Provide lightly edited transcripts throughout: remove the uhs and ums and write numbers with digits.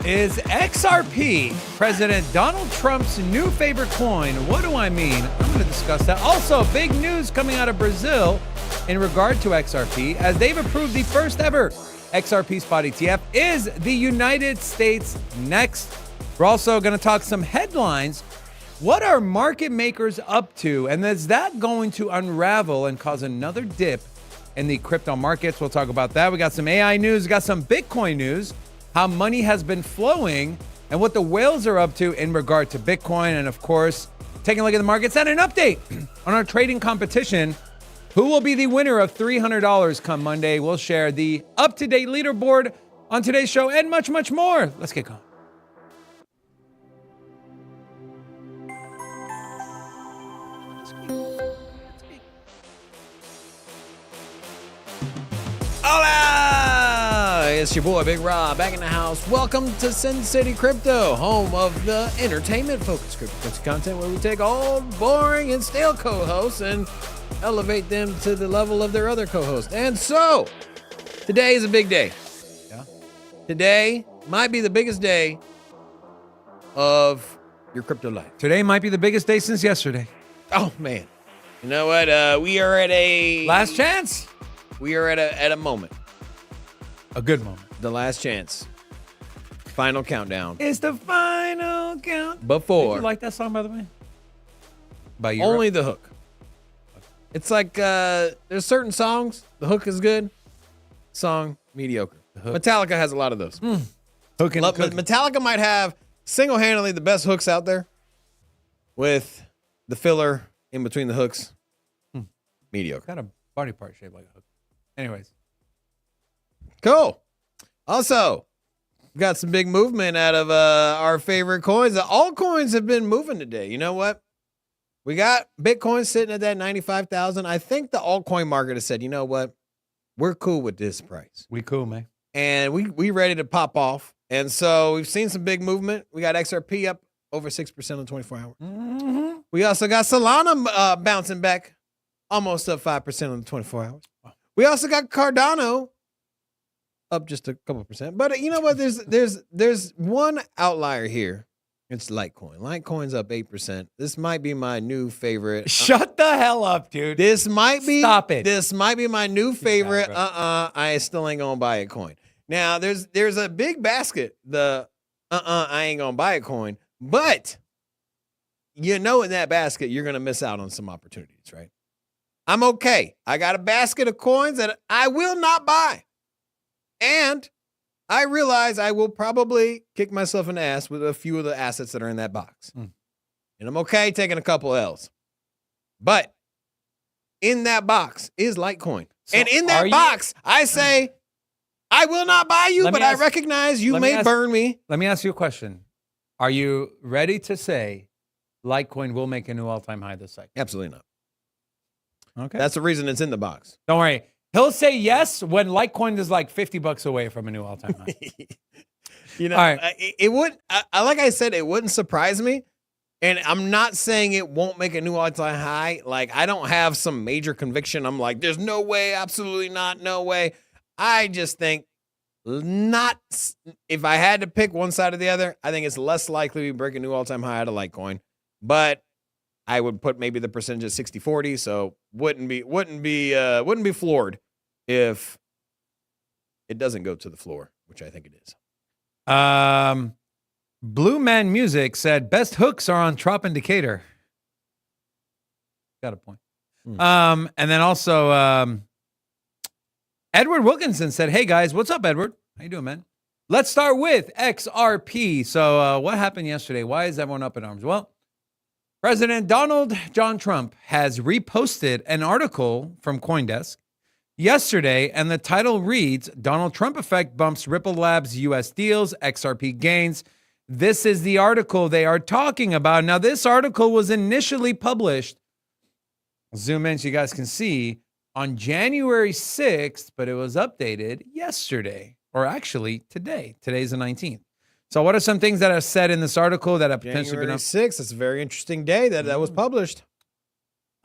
Is XRP President Donald Trump's new favorite coin? What do I mean? I'm going to discuss that. Also, big news coming out of Brazil in regard to XRP, as they've approved the first ever XRP spot ETF. Is the United States next? We're also going to talk some headlines. What are market makers up to? And is that going to unravel and cause another dip in the crypto markets? We'll talk about that. We got some AI news. We got some Bitcoin news, how money has been flowing, and what the whales are up to in regard to Bitcoin. And of course, taking a look at the markets and an update on our trading competition. Who will be the winner of $300 come Monday? We'll share the up-to-date leaderboard on today's show and much, much more. Let's get going. Hola! It's your boy, Big Rob, back in the house. Welcome to Sin City Crypto, home of the entertainment-focused cryptocurrency content where we take old, boring, and stale co-hosts and elevate them to the level of their other co-hosts. And so, today is a big day. Yeah. Today might be the biggest day of your crypto life. Today might be the biggest day since yesterday. Oh, man. You know what? We are at a... Last chance. We are at a moment. A good moment. The last chance. Final countdown. It's the final count. Before. Did you like that song, by the way? By you? Only the hook. It's like there's certain songs, the hook is good, song, mediocre. Metallica has a lot of those. Hook and Metallica might have single-handedly the best hooks out there with the filler in between the hooks. Mediocre. Got a body part shaped like a hook. Anyways. Cool. Also, we got some big movement out of our favorite coins. The altcoins have been moving today. You know what? We got Bitcoin sitting at that 95,000. I think the altcoin market has said, you know what? We're cool with this price. We cool, man. And we ready to pop off. And so we've seen some big movement. We got XRP up over 6% on 24 hours. Mm-hmm. We also got Solana bouncing back almost up 5% on the 24 hours. Wow. We also got Cardano up just a couple percent. But you know what? There's one outlier here. It's Litecoin. Litecoin's up 8%. This might be my new favorite. Shut the hell up, dude. This might be. Stop it. This might be my new favorite. I still ain't gonna buy a coin. Now there's a big basket. The I ain't gonna buy a coin. But you know, in that basket, you're gonna miss out on some opportunities, right? I'm okay. I got a basket of coins that I will not buy, and I realize I will probably kick myself in the ass with a few of the assets that are in that box. And I'm okay taking a couple L's. But in that box is Litecoin. So and in that box, I say, I will not buy you, but I recognize you may burn me. Let me ask you a question. Are you ready to say Litecoin will make a new all-time high this cycle? Absolutely not. Okay. That's the reason it's in the box. Don't worry. He'll say yes when Litecoin is like $50 away from a new all-time high. You know, all right. It would, like I said, it wouldn't surprise me. And I'm not saying it won't make a new all-time high. Like, I don't have some major conviction. I'm like, there's no way, absolutely not, no way. I just think not. If I had to pick one side or the other, I think it's less likely we break a new all-time high out of Litecoin. But I would put maybe the percentage at 60-40, so wouldn't be floored if it doesn't go to the floor, which I think it is. Blue Man Music said best hooks are on Trop and Decatur. Got a point. And then also Edward Wilkinson said, "Hey guys, what's up, Edward? How you doing, man? Let's start with XRP. So what happened yesterday? Why is everyone up in arms? Well, President Donald John Trump has reposted an article from CoinDesk yesterday, and the title reads, Donald Trump effect bumps Ripple Labs U.S. deals, XRP gains. This is the article they are talking about. Now, this article was initially published, zoom in so you guys can see, on January 6th, but it was updated yesterday, or actually today. Today's the 19th. So what are some things that are said in this article that have potentially been up? January 6th. It's a very interesting day that was published.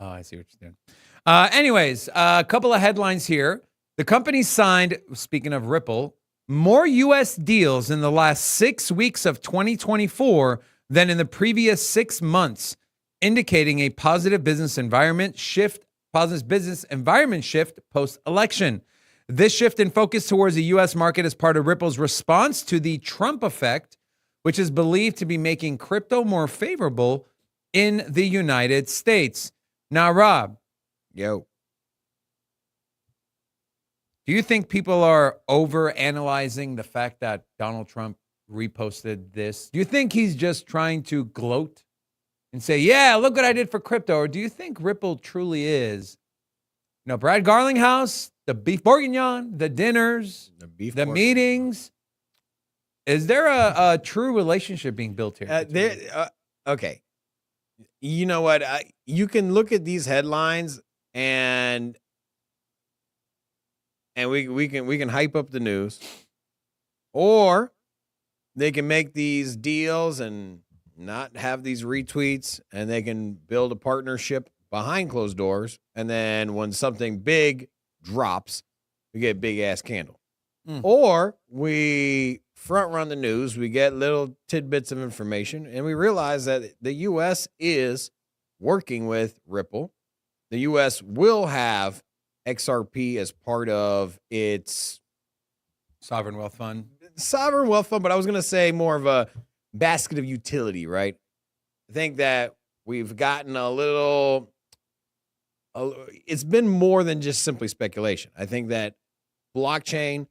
Oh, I see what you're doing. Anyways, a couple of headlines here. The company signed, speaking of Ripple, more U.S. deals in the last 6 weeks of 2024 than in the previous 6 months, indicating a positive business environment shift post-election. This shift in focus towards the U.S. market is part of Ripple's response to the Trump effect, which is believed to be making crypto more favorable in the United States. Now, Rob. Yo. Do you think people are over-analyzing the fact that Donald Trump reposted this? Do you think he's just trying to gloat and say, yeah, look what I did for crypto? Or do you think Ripple truly is, Brad Garlinghouse, the beef bourguignon, the dinners, the meetings? Is there a true relationship being built here? Okay. You know what? You can look at these headlines and we can hype up the news, or they can make these deals and not have these retweets, and they can build a partnership behind closed doors, and then when something big drops, we get a big ass candle. Or we front run the news, we get little tidbits of information, and we realize that the U.S. is working with Ripple. The U.S. will have XRP as part of its sovereign wealth fund. But I was going to say more of a basket of utility, right? I think that we've gotten it's been more than just simply speculation. I think that blockchain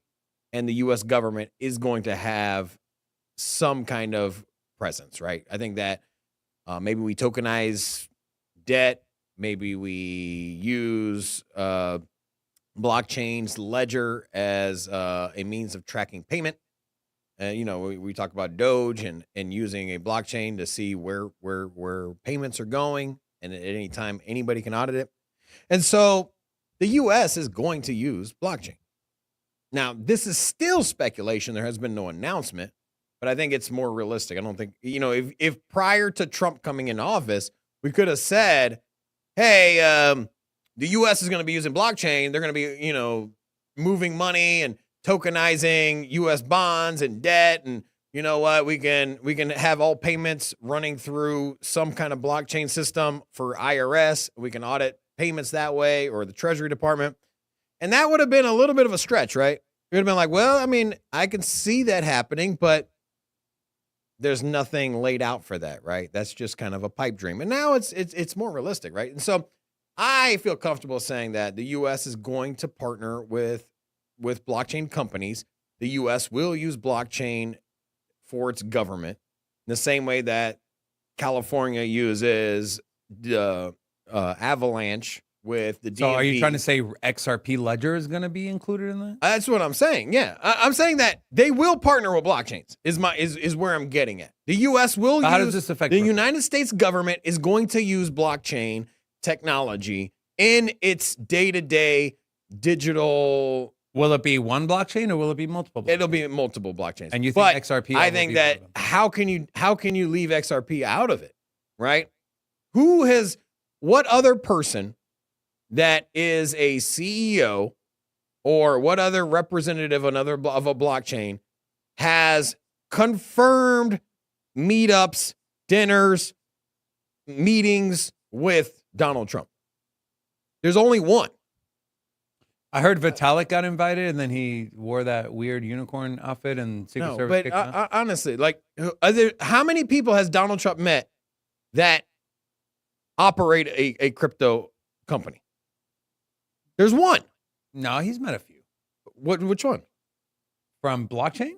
and the U.S. government is going to have some kind of presence, right? I think that maybe we tokenize debt. Maybe we use blockchain's ledger as a means of tracking payment. We talk about Doge and using a blockchain to see where payments are going, and at any time anybody can audit it. And so the U.S. is going to use blockchain. Now, this is still speculation. There has been no announcement, but I think it's more realistic. I don't think, if prior to Trump coming into office, we could have said, hey, the U.S. is going to be using blockchain. They're going to be, moving money and tokenizing U.S. bonds and debt. And you know what? We can have all payments running through some kind of blockchain system for IRS. We can audit payments that way, or the Treasury Department. And that would have been a little bit of a stretch, right? It would have been like, well, I mean, I can see that happening, but there's nothing laid out for that, right? That's just kind of a pipe dream. And now it's more realistic, right? And so I feel comfortable saying that the U.S. is going to partner with blockchain companies. The U.S. will use blockchain for its government in the same way that California uses the Avalanche with the DMV. So are you trying to say XRP Ledger is going to be included in that? That's what I'm saying. Yeah, I'm saying that they will partner with blockchains. Is where I'm getting at. The U.S. will. How does this affect the United States government? Is going to use blockchain technology in its day-to-day digital. Will it be one blockchain or will it be multiple blockchains? It'll be multiple blockchains. And you think XRP? I think that how can you leave XRP out of it, right? What other person that is a CEO or what other representative of a blockchain has confirmed meetups, dinners, meetings with Donald Trump? There's only one. I heard Vitalik got invited, and then he wore that weird unicorn outfit, and Secret Service kicked him out. Honestly, how many people has Donald Trump met that operate a crypto company? There's one. No, he's met a few. Which one? From blockchain?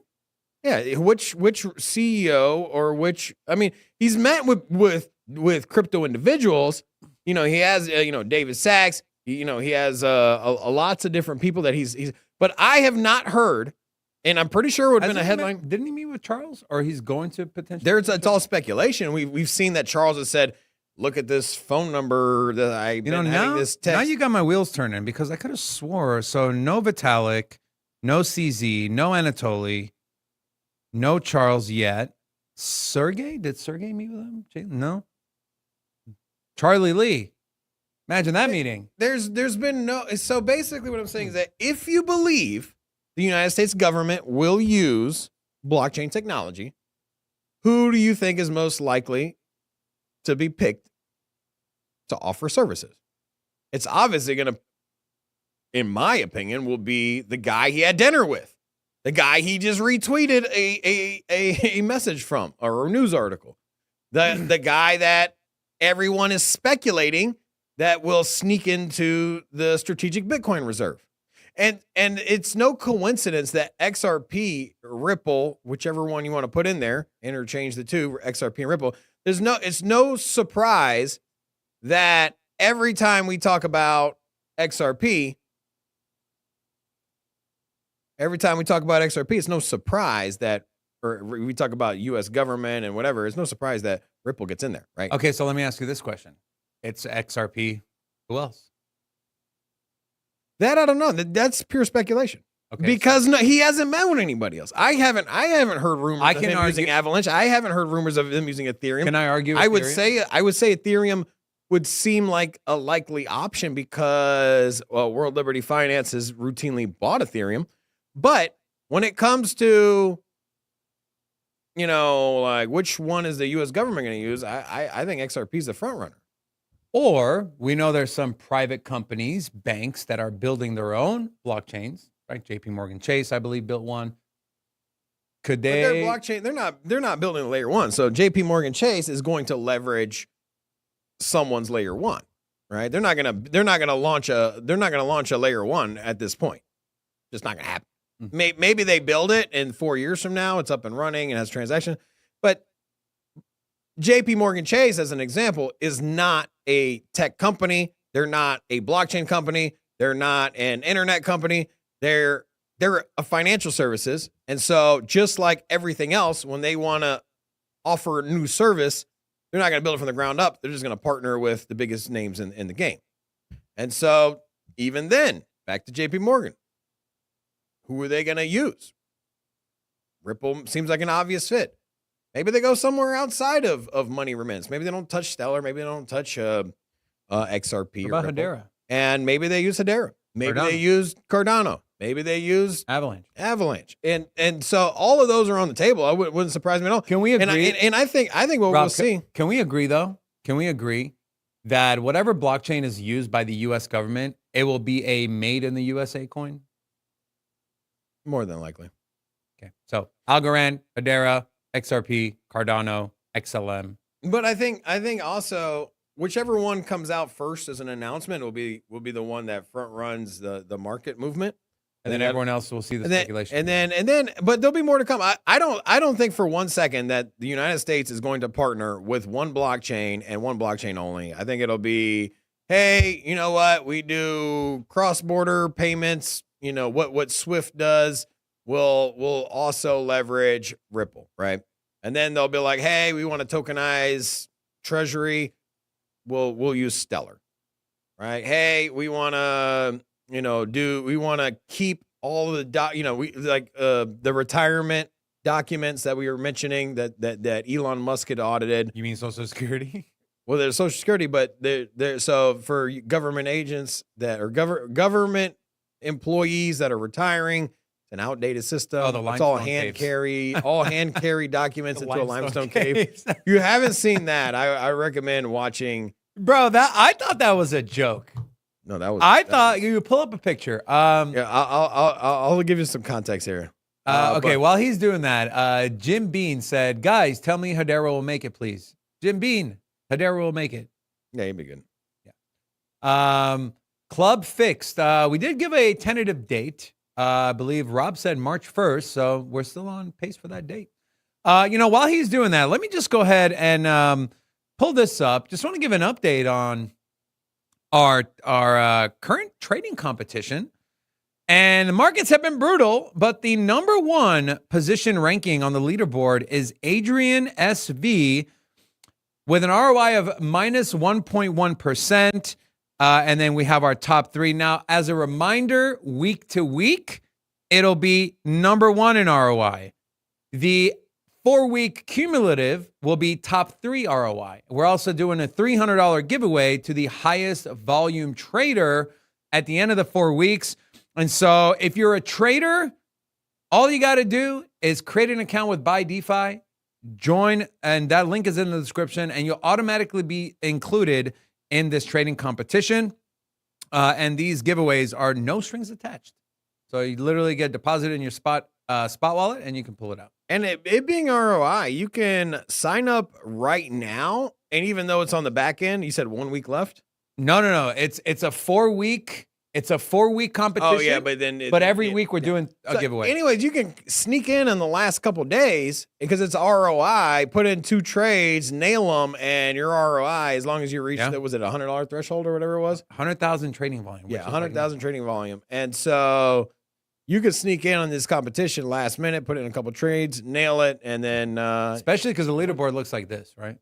Yeah, which CEO or which? I mean, he's met with crypto individuals. He has David Sachs. He has lots of different people that he's. But I have not heard, and I'm pretty sure it would have been a headline. Didn't he meet with Charles, or he's going to potentially? It's all speculation. We've seen that Charles has said, "Look at this phone number that I've been having this text." Now you got my wheels turning, because I could have swore. So no Vitalik, no CZ, no Anatoly, no Charles yet. Sergey? Did Sergey meet with him? No. Charlie Lee. Imagine that meeting. There's been no. So basically, what I'm saying is that if you believe the United States government will use blockchain technology, who do you think is most likely to be picked to offer services? It's obviously going to, in my opinion, will be the guy he had dinner with, the guy he just retweeted a message from or a news article, the guy that everyone is speculating that will sneak into the strategic Bitcoin reserve. And it's no coincidence that XRP, Ripple, whichever one you want to put in there, interchange the two, XRP and Ripple. It's no surprise that every time we talk about XRP, it's no surprise that, or we talk about U.S. government and whatever, it's no surprise that Ripple gets in there, right? Okay, so let me ask you this question. It's XRP. Who else? That I don't know. That's pure speculation. Okay, because he hasn't met with anybody else. I haven't heard rumors of him using Avalanche. I haven't heard rumors of him using Ethereum. Can I argue? I would say Ethereum would seem like a likely option because, well, World Liberty Finance has routinely bought Ethereum. But when it comes to, like which one is the U.S. government going to use, I think XRP is the front runner. Or we know there's some private companies, banks that are building their own blockchains, right? JP Morgan Chase, I believe, built one. Could they? But their blockchain, they're not building a layer one. So JP Morgan Chase is going to leverage someone's layer one, right? They're not gonna launch a layer one at this point. Just not gonna happen. Mm-hmm. Maybe they build it and 4 years from now it's up and running and has transaction. But JP Morgan Chase, as an example, is not a tech company. They're not a blockchain company. They're not an internet company. They're a financial services. And so just like everything else, when they want to offer a new service, they're not going to build it from the ground up. They're just going to partner with the biggest names in the game. And so even then, back to JP Morgan, who are they going to use? Ripple seems like an obvious fit. Maybe they go somewhere outside of money remittance. Maybe they don't touch Stellar. Maybe they don't touch XRP. What about Hedera? And maybe they use Hedera. Maybe they use Cardano. Maybe they use Avalanche. And so all of those are on the table. I wouldn't surprise me at all. Can we agree? And I think what Rob, we'll see. Can we agree though? Can we agree that whatever blockchain is used by the U.S. government, it will be a made in the USA coin? More than likely. Okay. So Algorand, Hedera, XRP, Cardano, XLM. But I think also whichever one comes out first as an announcement will be the one that front runs the market movement. And then everyone else will see the speculation. And then, but there'll be more to come. I don't think for 1 second that the United States is going to partner with one blockchain and one blockchain only. I think it'll be, hey, you know what? We do cross-border payments. You know what Swift does. We'll also leverage Ripple, right? And then they'll be like, hey, we want to tokenize Treasury. We'll use Stellar, right? Hey, we want to keep all of the the retirement documents that we were mentioning that Elon Musk had audited. You mean Social Security? Well, there's Social Security, but they're so for government agents that are government employees that are retiring, it's an outdated system. Oh, it's all hand carry documents into a limestone cave. You haven't seen that? I recommend watching. Bro, I thought that was a joke. No, that was. I thought you pull up a picture. Yeah, I'll give you some context here. Okay, while he's doing that, Jim Bean said, "Guys, tell me Hedera will make it, please." Jim Bean, Hedera will make it. Yeah, he'd be good. Yeah. Club fixed. We did give a tentative date. I believe Rob said March 1st, so we're still on pace for that date. While he's doing that, let me just go ahead and pull this up. Just want to give an update on our current trading competition. And the markets have been brutal, but the number one position ranking on the leaderboard is Adrian SV with an ROI of minus 1.1%. And then we have our top three. Now, as a reminder, week to week, it'll be number one in ROI. The 4-week cumulative will be top 3 ROI. We're also doing a $300 giveaway to the highest volume trader at the end of the 4 weeks. And so if you're a trader All you got to do is create an account with Buy DeFi, join, and that link is in the description, and you'll automatically be included in this trading competition. And these giveaways are no strings attached. So you literally get deposited in your spot wallet, and you can pull it out. And it being ROI, you can sign up right now. And even though it's on the back end, you said 1 week left? No. It's a 4-week. It's a 4-week competition. Oh yeah, but then every week we're doing a giveaway. Anyways, you can sneak in the last couple days because it's ROI. Put in 2 trades, nail them, and your ROI, as long as you reach that, was it $100 threshold or whatever it was? 100,000 trading volume. Yeah, 100,000 trading volume, and so you could sneak in on this competition last minute, put in a couple trades, nail it, and then especially because the leaderboard looks like this, right?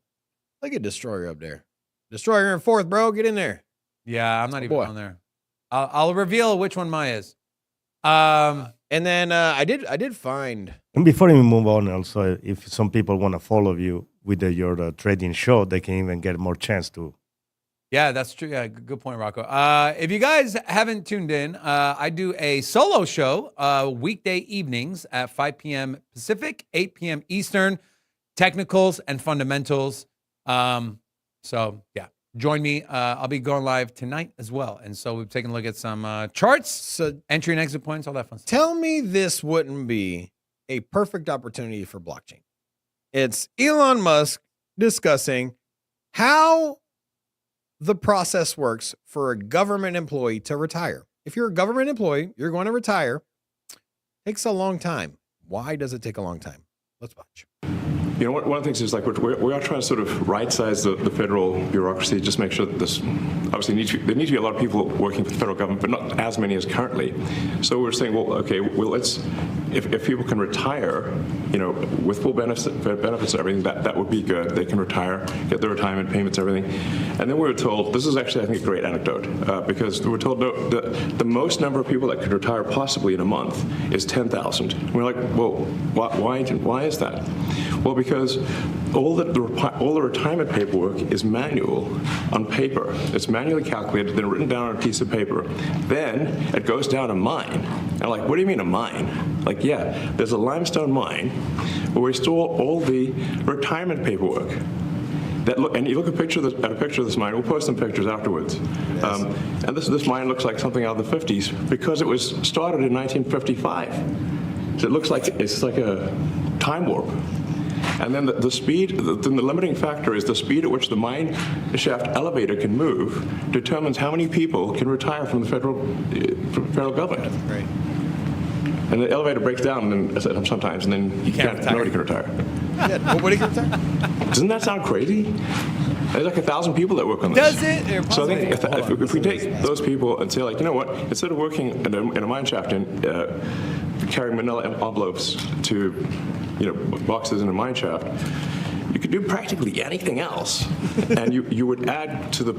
Look at Destroyer up there. Destroyer in 4th, bro. Get in there. Yeah, I'm not even on there. I'll reveal which one mine is. And then I did find. And before we move on, also, if some people want to follow you with your trading show, they can even get more chance to. Yeah, that's true. Yeah, good point, Rocco. If you guys haven't tuned in, I do a solo show weekday evenings at 5 p.m. Pacific, 8 p.m. Eastern, technicals and fundamentals. So yeah. Join me. I'll be going live tonight as well. And so we've taken a look at some charts, So entry and exit points, all that fun stuff. tell me this wouldn't be a perfect opportunity for blockchain. It's Elon Musk discussing how the process works for a government employee to retire. If you're a government employee, you're going to retire. Takes a long time. Why does it take a long time? Let's watch. You know, one of the things is like we are trying to sort of right-size the federal bureaucracy, just make sure that this, obviously there need to be a lot of people working for the federal government, but not as many as currently. So we're saying, well, okay, well, let's, if people can retire, you know, with full benefits and everything, that would be good. They can retire, get their retirement payments, everything. And then we were told, this is actually, I think, a great anecdote, because we were told the most number of people that could retire possibly in a month is 10,000. We're like, well, why is that? Well, because all the retirement paperwork is manual on paper. It's manually calculated, then written down on a piece of paper. Then it goes down a mine. And I'm like, what do you mean a mine? Like, yeah, there's a limestone mine where we store all the retirement paperwork. And you look at a picture of this mine. We'll post some pictures afterwards. Yes. And this mine looks like something out of the 50s because it was started in 1955. So it looks like it's like a time warp. And then the speed, the limiting factor is the speed at which the mine shaft elevator can move determines how many people can retire from the federal government. Right. And the elevator breaks down sometimes, and then nobody can retire. Yeah, nobody can retire. Doesn't that sound crazy? There's like 1,000 people that work on this. Does it? So I think if we take those people and say, like, you know what, instead of working in a mine shaft and carrying manila envelopes to, you know, boxes in a mine shaft, you could do practically anything else, and you would add to the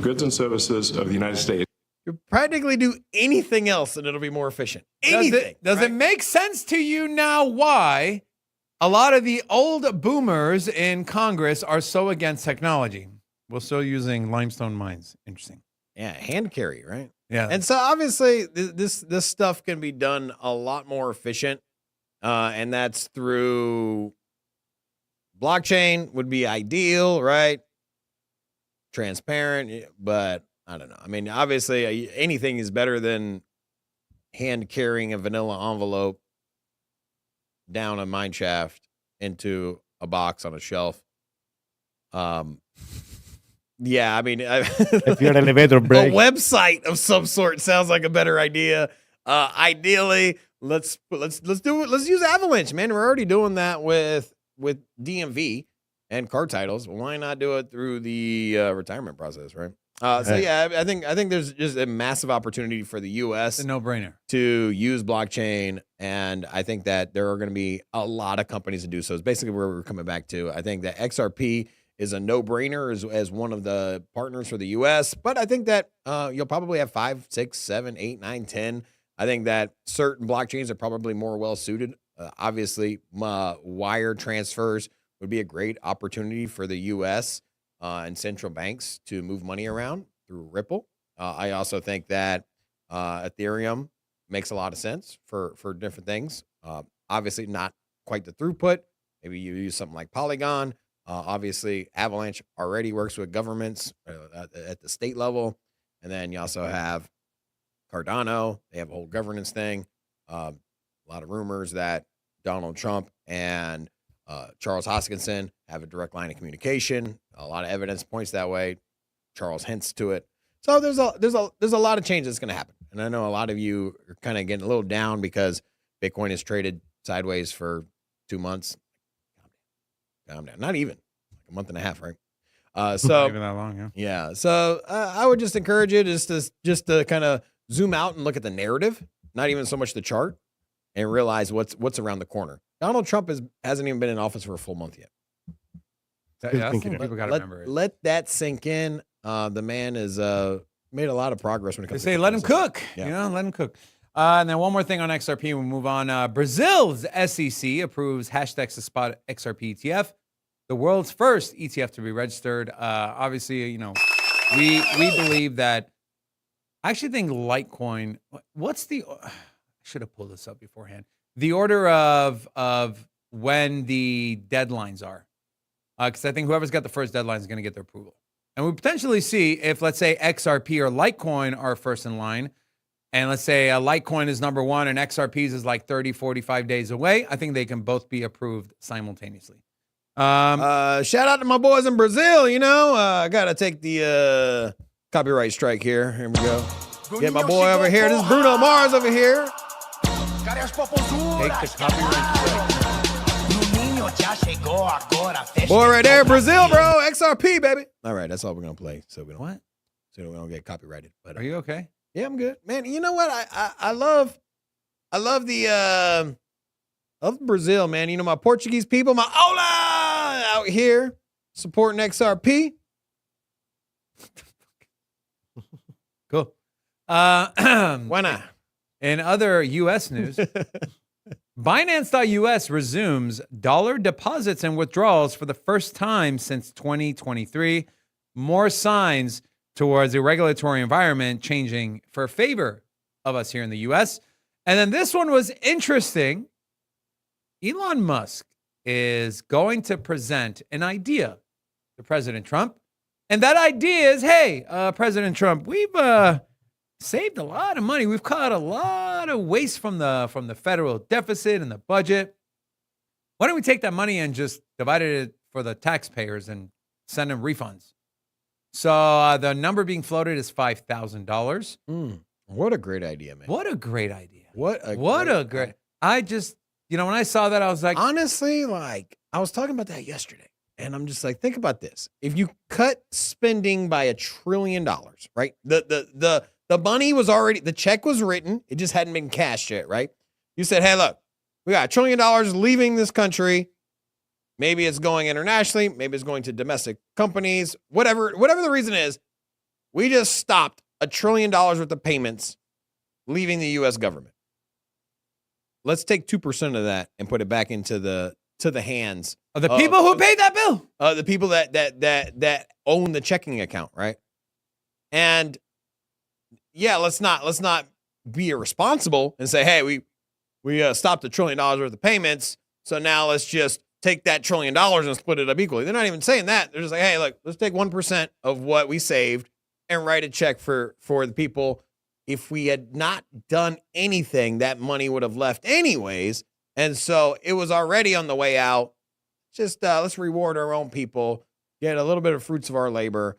goods and services of the United States. You practically do anything else, and it'll be more efficient. Anything. Does it make sense to you now why a lot of the old boomers in Congress are so against technology? We're still using limestone mines. Interesting. Yeah, hand carry, right? Yeah. And so obviously this stuff can be done a lot more efficient, and that's through blockchain would be ideal, right? Transparent, but I don't know. I mean, obviously anything is better than hand carrying a vanilla envelope down a mine shaft into a box on a shelf. Yeah, I mean, if you're an elevator break, a website of some sort sounds like a better idea. Ideally, let's do it. Let's use Avalanche, man. We're already doing that with DMV and car titles. Why not do it through the retirement process, right? So yeah, I think there's just a massive opportunity for the U.S. It's a no-brainer to use blockchain, and I think that there are going to be a lot of companies to do so. It's basically where we're coming back to. I think that XRP is a no-brainer as one of the partners for the U.S., but I think that you'll probably have 5, 6, 7, 8, 9, 10. I think that certain blockchains are probably more well-suited. Obviously, wire transfers would be a great opportunity for the U.S. And central banks to move money around through Ripple. I also think that Ethereum makes a lot of sense for different things. Obviously, not quite the throughput. Maybe you use something like Polygon. Obviously, Avalanche already works with governments at the state level. And then you also have Cardano. They have a whole governance thing. A lot of rumors that Donald Trump and Charles Hoskinson have a direct line of communication. A lot of evidence points that way. Charles hints to it. So there's a lot of change that's going to happen. And I know a lot of you are kind of getting a little down because Bitcoin has traded sideways for 2 months. Calm down. Not even like a month and a half, right? So Not even that long, yeah. yeah. So I would just encourage you just to kind of zoom out and look at the narrative, not even so much the chart, and realize what's around the corner. Donald Trump hasn't even been in office for a full month yet. That's what people got to remember. Let that sink in. The man has made a lot of progress when it They comes say to let him cook. Yeah. Let him cook. And then one more thing on XRP. We'll move on. Brazil's SEC approves hashtag spot XRP ETF, the world's first ETF to be registered. Obviously, we believe that. I actually think Litecoin. What's the? I should have pulled this up beforehand. The order of when the deadlines are, because I think whoever's got the first deadline is going to get their approval. And we potentially see if, let's say, XRP or Litecoin are first in line, and let's say Litecoin is number one and XRP's is like 30, 45 days away, I think they can both be approved simultaneously. Shout out to my boys in Brazil. I got to take the copyright strike here. Here we go. Get my boy over here. This is Bruno Mars over here. Take the copyright strike. Boy, right there, Brazil, bro. XRP, baby. All right, that's all we're gonna play. So we don't get copyrighted. But Are you okay? yeah, I'm good, man. You know what? I love the of Brazil, man. My Portuguese people, my Ola out here supporting XRP. Cool. Why not? In other U.S. news, Binance.us resumes dollar deposits and withdrawals for the first time since 2023. More signs towards the regulatory environment changing for favor of us here in the U.S. And then this one was interesting. Elon Musk is going to present an idea to President Trump. And that idea is, hey, President Trump, we've saved a lot of money. We've cut a lot of waste from the federal deficit and the budget. Why don't we take that money and just divide it for the taxpayers and send them refunds? So the number being floated is $5,000. What a great idea, man. What a great idea. I just, when I saw that, I was like, honestly, like I was talking about that yesterday. And I'm just like, think about this. If you cut spending by $1 trillion, right? The money was already, the check was written. It just hadn't been cashed yet, right? You said, hey, look, we got $1 trillion leaving this country. Maybe it's going internationally. Maybe it's going to domestic companies. Whatever the reason is, we just stopped $1 trillion worth of payments leaving the U.S. government. Let's take 2% of that and put it back into the hands of the people who paid that bill. The people that own the checking account, right? And yeah, let's not be irresponsible and say, hey, we stopped $1 trillion worth of payments, so now let's just take that $1 trillion and split it up equally. They're not even saying that. They're just like, hey, look, let's take 1% of what we saved and write a check for the people. If we had not done anything, that money would have left anyways. And so it was already on the way out. Just let's reward our own people, get a little bit of fruits of our labor.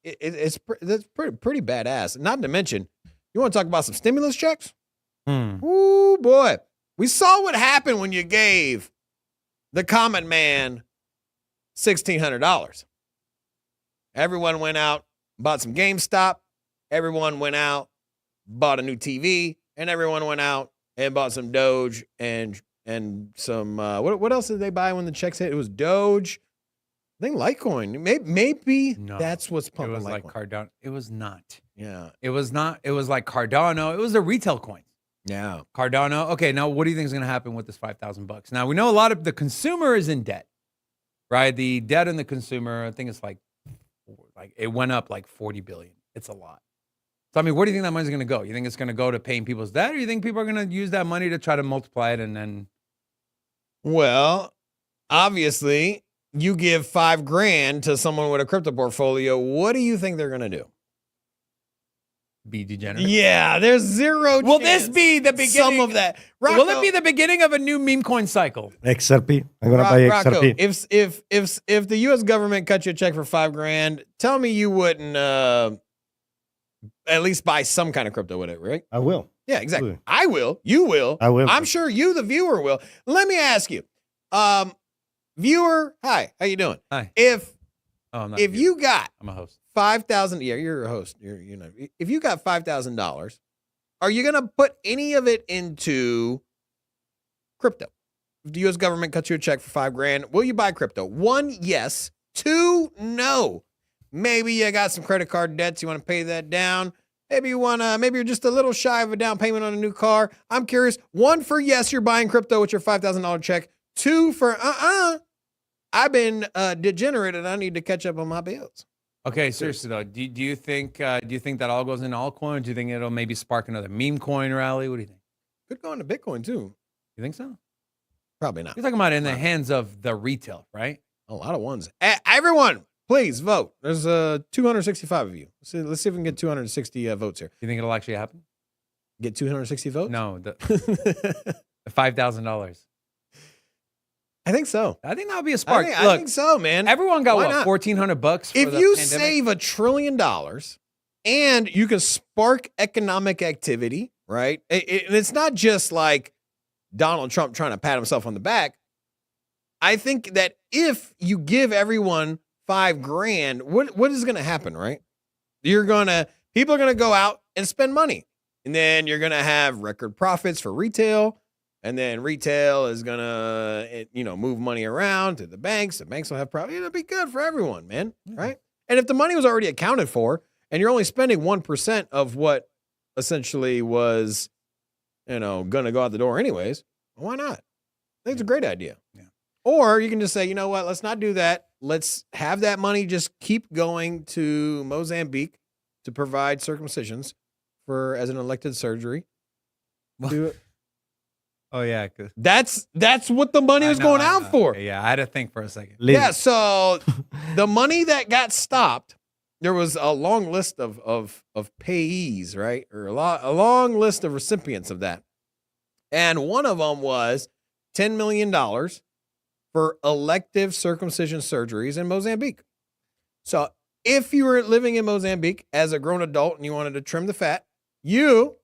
It's pretty badass. Not to mention, you want to talk about some stimulus checks? Ooh, boy. We saw what happened when you gave the common man $1,600. Everyone went out, bought some GameStop. Everyone went out, bought a new TV, and everyone went out and bought some Doge and some what else did they buy when the checks hit? It was Doge. I think Litecoin. Maybe no, that's what's pumping. It was Litecoin. like Cardano. It was not. Yeah. It was not. It was like Cardano. It was the retail coins. Yeah. Cardano. Okay, now what do you think is going to happen with this $5,000? Now we know a lot of the consumer is in debt, right? The debt in the consumer, I think it's like it went up like 40 billion. It's a lot. So, I mean, where do you think that money's going to go? You think it's going to go to paying people's debt, or you think people are going to use that money to try to multiply it and then? Well, obviously, you give $5,000 to someone with a crypto portfolio. What do you think they're going to do? Be degenerate? Yeah, there's zero Will chance this be the beginning? some of that. Will Rocco, it be the beginning of a new meme coin cycle? XRP. I'm gonna buy Rocco, XRP. if the U.S. government cut you a check for $5,000, tell me you wouldn't at least buy some kind of crypto with it, right? I will. Yeah, exactly. Absolutely. I will. You will. I will. I'm sure you, the viewer, will. Let me ask you, viewer. Hi, how you doing? Hi. If Oh, I'm not. if you got I'm a host. 5,000, yeah, you're a host. You know, if you got $5,000, are you gonna put any of it into crypto? If the U.S. government cuts you a check for $5,000, will you buy crypto? 1, yes. 2, no. Maybe you got some credit card debts. You want to pay that down. Maybe you're just a little shy of a down payment on a new car. I'm curious. 1 for yes, you're buying crypto with your $5,000 check. 2 for I've been degenerate and I need to catch up on my bills. Okay, seriously though, do you think that all goes into altcoins? Do you think it'll maybe spark another meme coin rally? What do you think? Could go into Bitcoin too. You think so? Probably not. You're talking about in the hands of the retail, right? A lot of ones. Everyone, please vote. There's 265 of you. Let's see if we can get 260 votes here. You think it'll actually happen? Get 260 votes? No, the $5,000. I think so. I think that would be a spark. I think so, man. Everyone got Why what, not? $1,400 for If the you pandemic? save $1 trillion and you can spark economic activity, right? And it's not just like Donald Trump trying to pat himself on the back. I think that if you give everyone $5,000, what is going to happen, right? People are going to go out and spend money. And then you're going to have record profits for retail. And then retail is going to, move money around to the banks. The banks will have profit. It'll be good for everyone, man. Right? And if the money was already accounted for and you're only spending 1% of what essentially was, going to go out the door anyways, why not? I think it's a great idea. Yeah. Or you can just say, you know what? Let's not do that. Let's have that money just keep going to Mozambique to provide circumcisions as an elected surgery. Do it. Oh yeah, That's what the money was going out for. Yeah, I had to think for a second. Yeah, so the money that got stopped, there was a long list of payees, right? Or a long list of recipients of that. And one of them was $10 million for elective circumcision surgeries in Mozambique. So if you were living in Mozambique as a grown adult and you wanted to trim the fat, you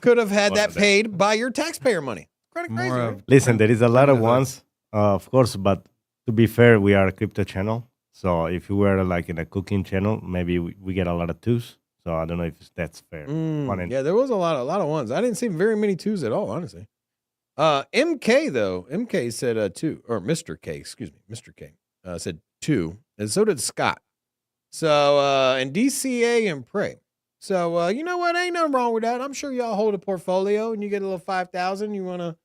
could have had that paid by your taxpayer money. Kind of crazy, right? Listen, there is a lot of ones, of course, but to be fair, we are a crypto channel. So if you were like in a cooking channel, maybe we get a lot of twos. So I don't know if that's fair. Yeah, there was a lot of ones. I didn't see very many twos at all, honestly. MK said 2, or Mr. K, excuse me, Mr. K said 2, and so did Scott. So and DCA and Prey. So you know what? Ain't nothing wrong with that. I'm sure y'all hold a portfolio and you get a little 5,000. You wanna,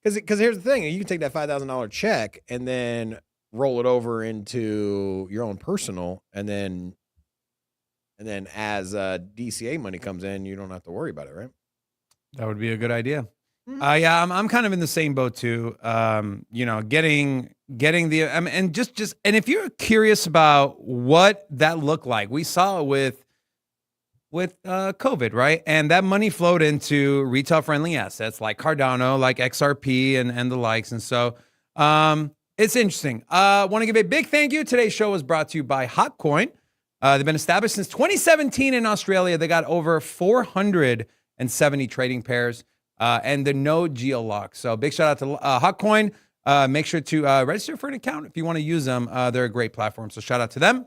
because here's the thing: you can take that $5,000 check and then roll it over into your own personal, and then as DCA money comes in, you don't have to worry about it, right? That would be a good idea. Yeah, I'm kind of in the same boat too. Getting the and just and if you're curious about what that looked like, we saw it with COVID, right? And that money flowed into retail friendly assets like Cardano, like XRP and the likes. And so it's interesting. Want to give a big thank you. Today's show was brought to you by Hotcoin. They've been established since 2017 in Australia. They got over 470 trading pairs and the no geo lock. So big shout out to Hotcoin. Make sure to register for an account if you want to use them. They're a great platform. So shout out to them.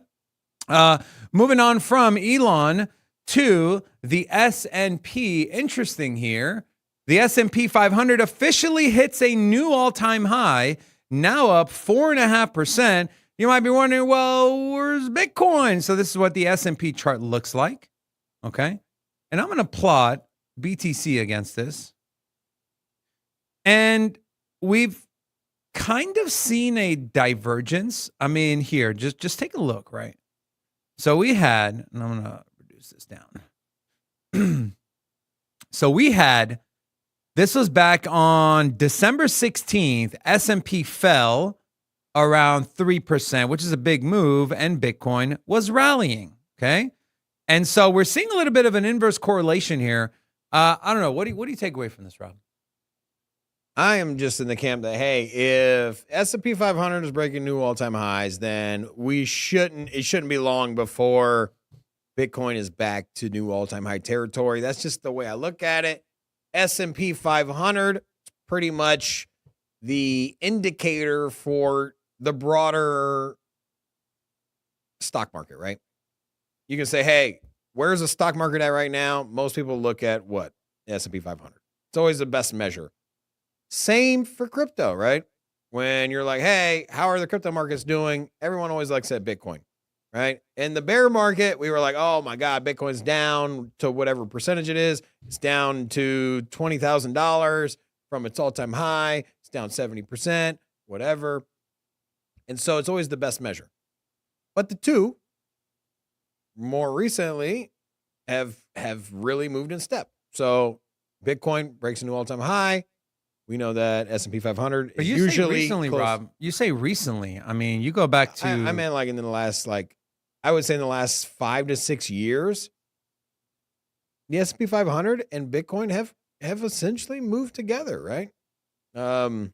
Moving on from Elon to the S&P. Interesting here. The S&P 500 officially hits a new all-time high, now up 4.5%. You might be wondering, well, where's Bitcoin? So this is what the S&P chart looks like, okay? And I'm going to plot BTC against this. And we've kind of seen a divergence. I mean, here, just take a look, right? So we had, and I'm going to reduce this down. So we had, this was back on December 16th, S&P fell around 3%, which is a big move, and Bitcoin was rallying, okay? And so we're seeing a little bit of an inverse correlation here. I don't know. What do you take away from this, Rob? I am just in the camp that, hey, if S&P 500 is breaking new all-time highs, then it shouldn't be long before Bitcoin is back to new all-time high territory. That's just the way I look at it. S&P 500 is pretty much the indicator for the broader stock market, right? You can say, hey, where's the stock market at right now? Most people look at what? S&P 500. It's always the best measure. Same for crypto, right? When you're like, hey, how are the crypto markets doing? Everyone always looks at Bitcoin, right? In the bear market, we were like, oh my God, Bitcoin's down to whatever percentage it is. It's down to $20,000 from its all-time high. It's down 70%, whatever. And so it's always the best measure. But the two, more recently, have really moved in step. So Bitcoin breaks a new all-time high. We know that S&P 500 is usually say recently, close. Rob. You say recently. I mean, you go back to. I meant like in the last, I would say in the last 5 to 6 years, the S&P 500 and Bitcoin have essentially moved together, right? No.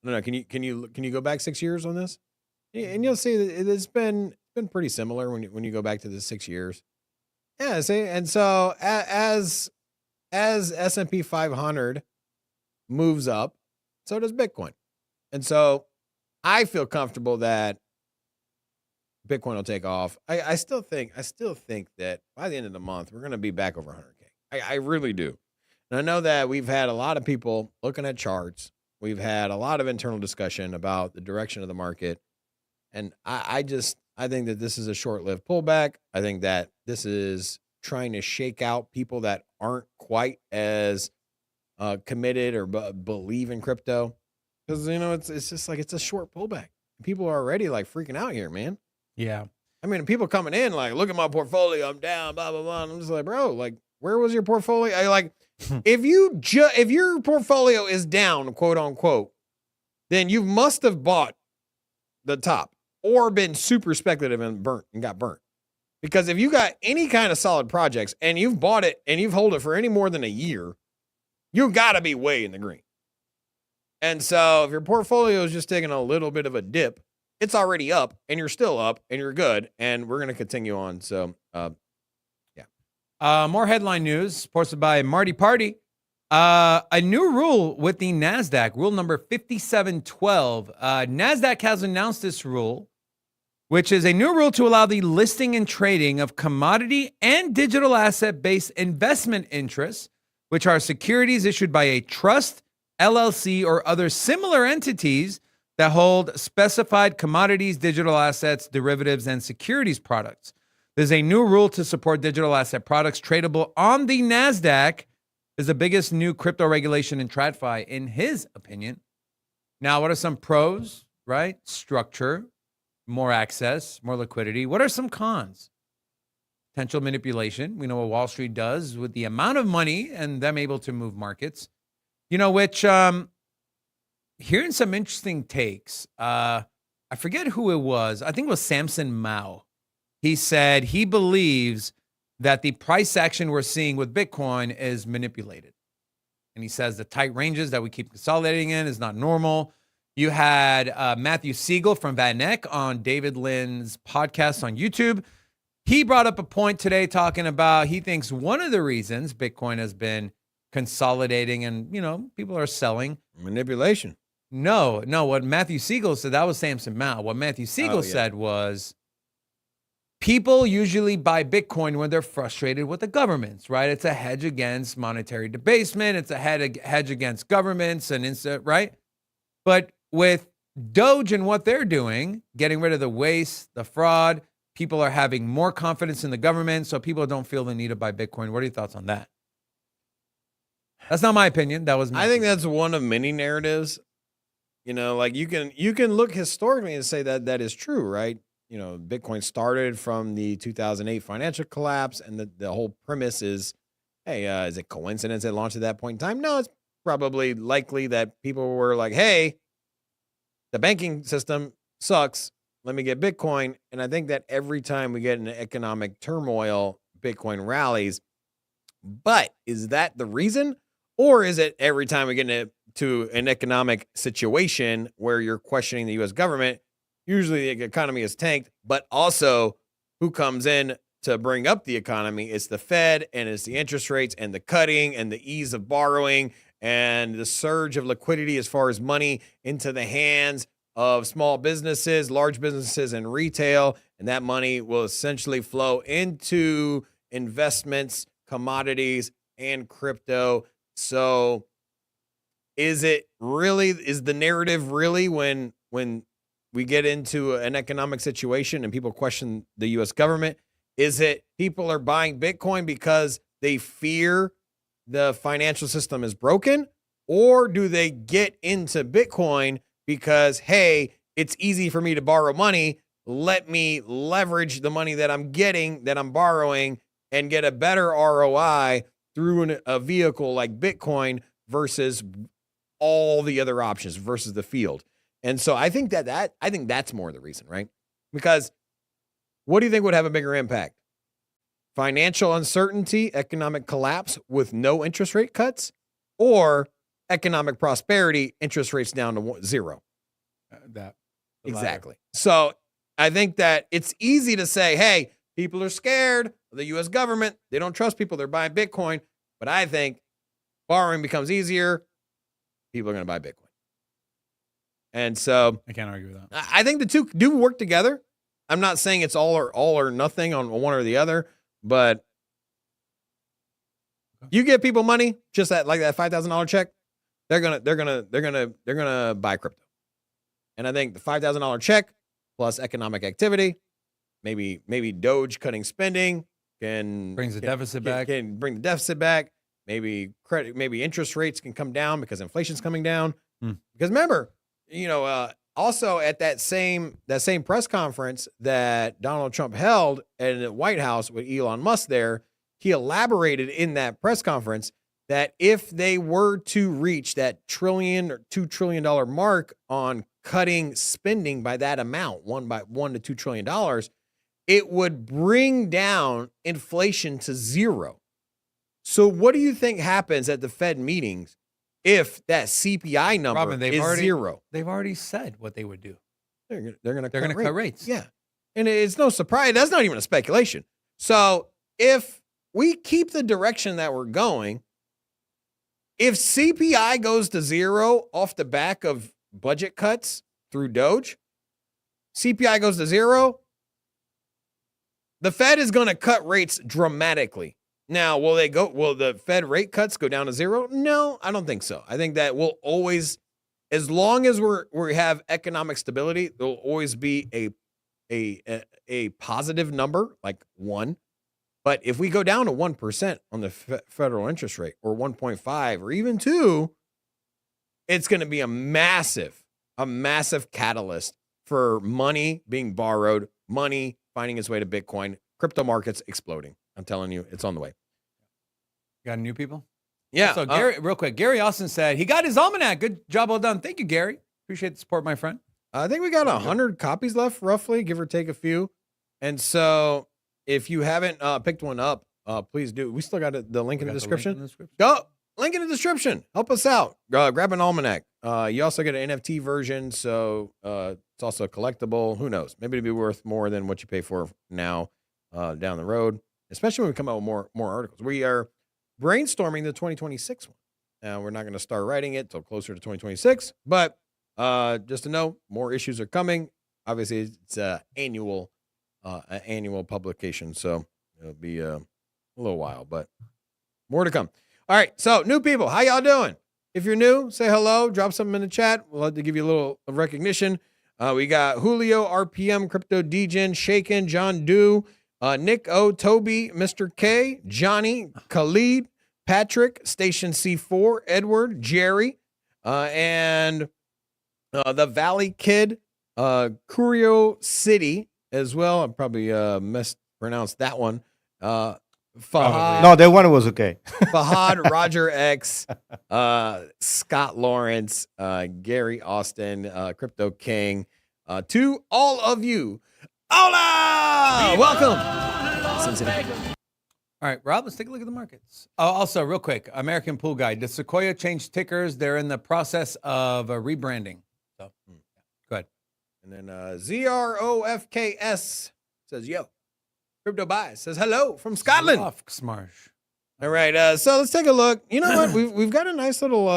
Can you go back 6 years on this? And you'll see that it's been pretty similar when you go back to the 6 years. Yeah. See, and so as S&P 500 moves up, so does Bitcoin. And so I feel comfortable that Bitcoin will take off. I still think that by the end of the month, we're going to be back over 100K. I really do. And I know that we've had a lot of people looking at charts. We've had a lot of internal discussion about the direction of the market. And I think that this is a short-lived pullback. I think that this is trying to shake out people that aren't quite as committed or believe in crypto, because it's just like it's a short pullback. People are already like freaking out here, man. Yeah, I mean, people coming in like, look at my portfolio, I'm down, blah blah blah. And I'm just like, bro, like, where was your portfolio? If your portfolio is down, quote unquote, then you must have bought the top or been super speculative and got burnt. Because if you got any kind of solid projects and you've bought it and you've held it for any more than a year, you got to be way in the green. And so if your portfolio is just taking a little bit of a dip, it's already up and you're still up and you're good. And we're going to continue on. So, yeah. More headline news posted by Marty Party. A new rule with the NASDAQ, rule number 5712. NASDAQ has announced this rule, which is a new rule to allow the listing and trading of commodity and digital asset-based investment interests, which are securities issued by a trust, LLC, or other similar entities that hold specified commodities, digital assets, derivatives, and securities products. There's a new rule to support digital asset products tradable on the NASDAQ. Is the biggest new crypto regulation in TradFi, in his opinion. Now, what are some pros, right? Structure, more access, more liquidity. What are some cons? Potential manipulation. We know what Wall Street does with the amount of money and them able to move markets. Which hearing some interesting takes. I forget who it was. I think it was Samson Mao. He said he believes that the price action we're seeing with Bitcoin is manipulated. And he says the tight ranges that we keep consolidating in is not normal. You had Matthew Siegel from Van Eck on David Lynn's podcast on YouTube. He brought up a point today talking about he thinks one of the reasons Bitcoin has been consolidating and, people are selling. Manipulation. No. What Matthew Siegel said, that was Samson Mao. What Matthew Siegel said was people usually buy Bitcoin when they're frustrated with the governments, right? It's a hedge against monetary debasement. It's a hedge against governments right? But with Doge and what they're doing, getting rid of the waste, the fraud, people are having more confidence in the government, so people don't feel the need to buy Bitcoin. What are your thoughts on that? That's not my opinion. That was my I think that's one of many narratives. You can look historically and say that is true, right? Bitcoin started from the 2008 financial collapse, and the whole premise is, hey, is it coincidence it launched at that point in time? No, it's probably likely that people were like, hey, the banking system sucks. Let me get Bitcoin. And I think that every time we get into economic turmoil, Bitcoin rallies. But is that the reason? Or is it every time we get into an economic situation where you're questioning the U.S. government, usually the economy is tanked, but also who comes in to bring up the economy? It's the Fed, and it's the interest rates and the cutting and the ease of borrowing and the surge of liquidity as far as money into the hands of small businesses, large businesses, and retail. And that money will essentially flow into investments, commodities, and crypto. So is the narrative really when we get into an economic situation and people question the U.S. government, is it people are buying Bitcoin because they fear the financial system is broken? Or do they get into Bitcoin because, hey, it's easy for me to borrow money. Let me leverage the money that I'm getting, that I'm borrowing, and get a better ROI through a vehicle like Bitcoin versus all the other options, versus the field. And so I think that's more the reason, right? Because what do you think would have a bigger impact? Financial uncertainty, economic collapse with no interest rate cuts, or economic prosperity, interest rates down to zero? Exactly. So I think that it's easy to say, hey, people are scared of the U.S. government. They don't trust people. They're buying Bitcoin. But I think borrowing becomes easier. People are going to buy Bitcoin. And so I can't argue with that. I think the two do work together. I'm not saying it's all or nothing on one or the other, but you give people money just like that $5,000 check, they're gonna buy crypto. And I think the $5,000 check plus economic activity, maybe Doge cutting spending brings the deficit back. Can bring the deficit back. Maybe interest rates can come down because inflation's coming down. Because remember, also at that same press conference that Donald Trump held at the White House with Elon Musk there, he elaborated in that press conference that if they were to reach that trillion or $2 trillion mark on cutting spending by that amount, $1 to $2 trillion, it would bring down inflation to zero. So what do you think happens at the Fed meetings if that CPI number is zero? They've already said what they would do. They're going to cut rates. Yeah. And it's no surprise. That's not even a speculation. So if we keep the direction that we're going, if CPI goes to zero off the back of budget cuts through Doge, CPI goes to zero, the Fed is going to cut rates dramatically. Now, will the Fed rate cuts go down to zero? No, I don't think so. I think that we'll always, as long as we have economic stability, there'll always be a positive number, like 1. But if we go down to 1% on the federal interest rate, or 1.5, or even 2, it's going to be a massive catalyst for money being borrowed, money finding its way to Bitcoin, crypto markets exploding. I'm telling you, it's on the way. Got new people? Yeah. So Gary, real quick, Gary Austin said he got his almanac. Good job, well done. Thank you, Gary. Appreciate the support, my friend. I think we got 100 copies left, roughly, give or take a few. And so if you haven't picked one up, please do. We still got the link in the description. Go. Link in the description. Help us out. Grab an almanac. You also get an NFT version, so it's also a collectible. Who knows? Maybe it'd be worth more than what you pay for now down the road, especially when we come out with more articles. We are brainstorming the 2026 one. Now, we're not going to start writing it till closer to 2026, but just to know, more issues are coming. Obviously, it's an annual publication, so it'll be a little while, but more to come. All right, so new people, how y'all doing? If you're new, say hello, drop something in the chat. We'll have to give you a little recognition. We got Julio, RPM, Crypto Degen, Shaken, John Doe, Nick O, Toby, Mr. K, Johnny, Khalid, Patrick, Station C4, Edward, Jerry, and the Valley Kid, Curio City, as well. I probably mispronounced that one. Fahad. No, that one was okay. Fahad, Roger X, Scott Lawrence, Gary Austin, Crypto King, to all of you. Hola! Welcome. Cincinnati. All right, Rob, let's take a look at the markets. Oh, also, real quick, American Pool Guide. Does Sequoia change tickers? They're in the process of rebranding. So, go ahead. And then ZROFKS says, yo. Crypto Buys says, hello from Scotland. Smarsh. All right, so let's take a look. You know what? We've got a nice little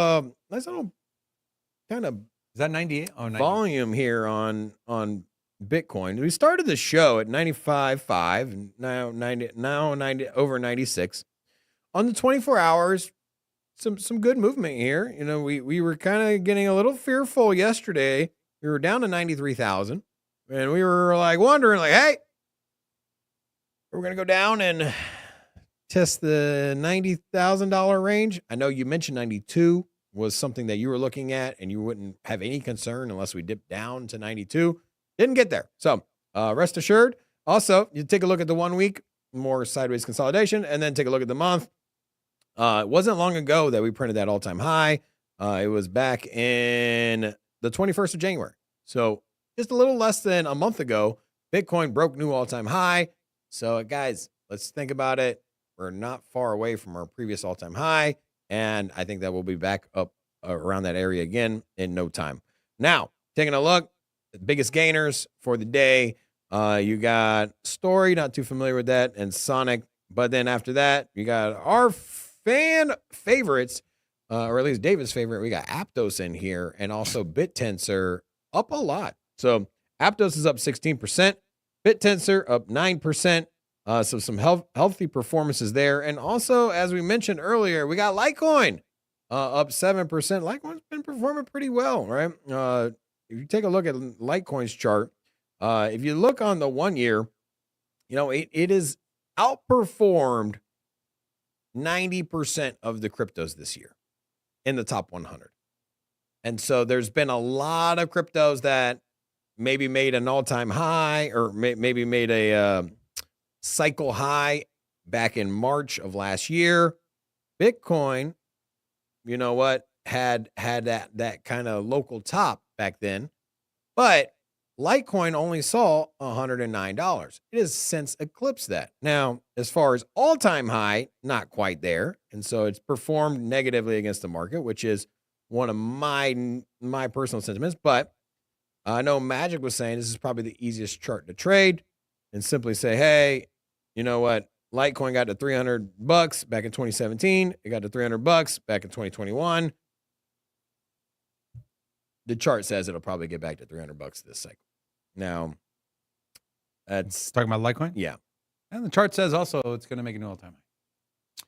kind of Is that 98? Oh, 90. volume here on Bitcoin. We started the show at 95.5 and now 90 over 96. On the 24 hours, some good movement here. You know, we were kind of getting a little fearful yesterday. We were down to 93,000 and we were like wondering like, hey, we're going to go down and test the $90,000 range. I know you mentioned 92 was something that you were looking at and you wouldn't have any concern unless we dipped down to 92. Didn't get there. So rest assured. Also, you take a look at the 1 week, more sideways consolidation, and then take a look at the month. It wasn't long ago that we printed that all-time high. It was back in the 21st of January. So just a little less than a month ago, Bitcoin broke new all-time high. So guys, let's think about it. We're not far away from our previous all-time high. And I think that we'll be back up around that area again in no time. Now, taking a look, the biggest gainers for the day. You got Story, not too familiar with that, and Sonic. But then after that, you got our fan favorites, or at least David's favorite. We got Aptos in here, and also BitTensor up a lot. So Aptos is up 16%, BitTensor up 9%. So some healthy performances there. And also, as we mentioned earlier, we got Litecoin up 7%. Litecoin's been performing pretty well, right? If you take a look at Litecoin's chart, if you look on the 1 year, you know, it is outperformed 90% of the cryptos this year in the top 100. And so there's been a lot of cryptos that maybe made an all-time high or maybe made a cycle high back in March of last year. Bitcoin, you know what, had that kind of local top back then, but Litecoin only saw $109. It has since eclipsed that. Now, as far as all-time high, not quite there, and so it's performed negatively against the market, which is one of my personal sentiments. But I know Magic was saying this is probably the easiest chart to trade, and simply say, hey, you know what? Litecoin got to $300 back in 2017. It got to $300 back in 2021. The chart says it'll probably get back to $300 this cycle. Now, that's Talking about Litecoin? yeah. And the chart says also it's going to make a new all-time high.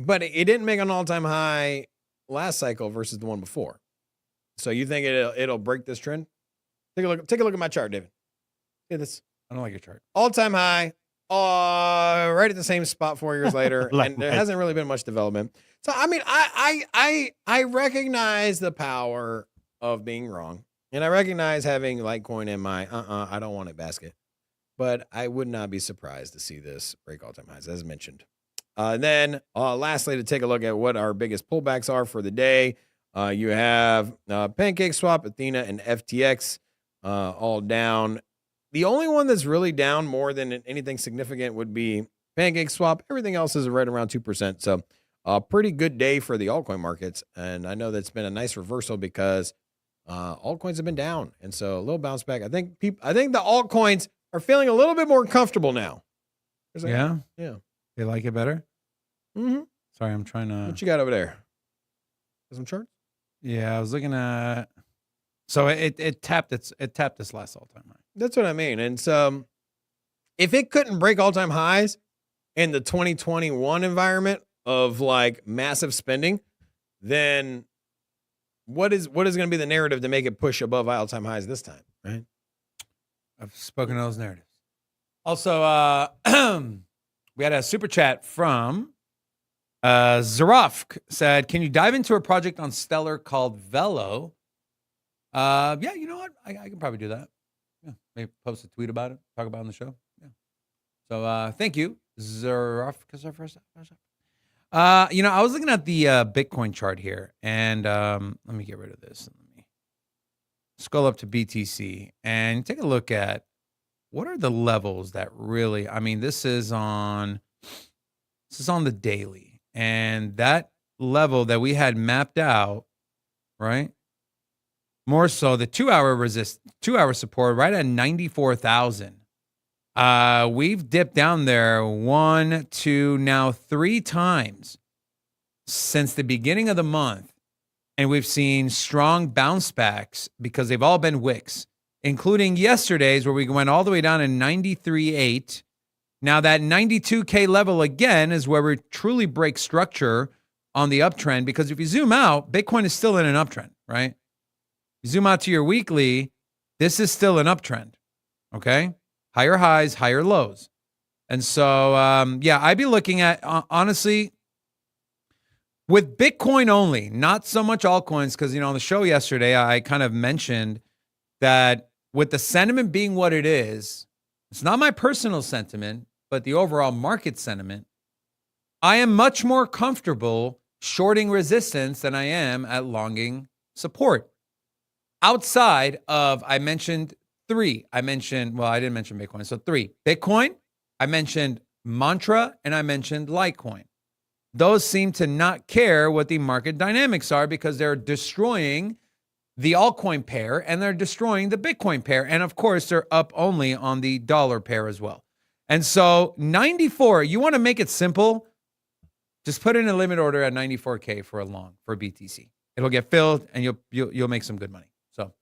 But it didn't make an all-time high last cycle versus the one before. So you think it'll break this trend? Take a look at my chart, David. See this I don't like your chart. all-time high, right at the same spot 4 years later, Like and there my- hasn't really been much development. So I mean, I recognize the power of being wrong, and I recognize having Litecoin in my I don't want it basket, but I would not be surprised to see this break all-time highs, as mentioned. Then lastly, to take a look at what our biggest pullbacks are for the day, you have PancakeSwap, Athena, and FTX all down. The only one that's really down more than anything significant would be PancakeSwap. Everything else is right around 2%. So a pretty good day for the altcoin markets. And I know that's been a nice reversal because altcoins have been down. And so a little bounce back. I think the altcoins are feeling a little bit more comfortable now. Yeah? Yeah. They like it better? Mm-hmm. Sorry, I'm trying to... What you got over there? Some charts? Yeah, I was looking at... So it tapped this last all-time high. That's what I mean. And so if it couldn't break all-time highs in the 2021 environment of like massive spending, then what is going to be the narrative to make it push above all-time highs this time, right? I've spoken to those narratives. Also, we had a super chat from Zarofk said, can you dive into a project on Stellar called Velo? Yeah, you know what? I can probably do that. Yeah, maybe post a tweet about it, talk about it on the show. Yeah. So thank you, Zaraf. You know, I was looking at the Bitcoin chart here, and let me get rid of this. Let me scroll up to BTC and take a look at what are the levels that really. I mean, this is on the daily, and that level that we had mapped out, right? More so, the 2-hour support right at 94,000. We've dipped down there 1, 2, now 3 times since the beginning of the month. And we've seen strong bounce backs because they've all been wicks, including yesterday's where we went all the way down to 93.8. Now that 92K level again is where we truly break structure on the uptrend, because if you zoom out, Bitcoin is still in an uptrend, right? You zoom out to your weekly, this is still an uptrend, okay? Higher highs, higher lows. And so, yeah, I'd be looking at, honestly, with Bitcoin only, not so much altcoins, because, you know, on the show yesterday, I kind of mentioned that with the sentiment being what it is, it's not my personal sentiment, but the overall market sentiment, I am much more comfortable shorting resistance than I am at longing support. Outside of, I mentioned 3. I didn't mention Bitcoin. So 3. Bitcoin, I mentioned Mantra, and I mentioned Litecoin. Those seem to not care what the market dynamics are because they're destroying the altcoin pair and they're destroying the Bitcoin pair. And of course, they're up only on the dollar pair as well. And so 94, you want to make it simple, just put in a limit order at 94K for a long for BTC. It'll get filled and you'll make some good money. So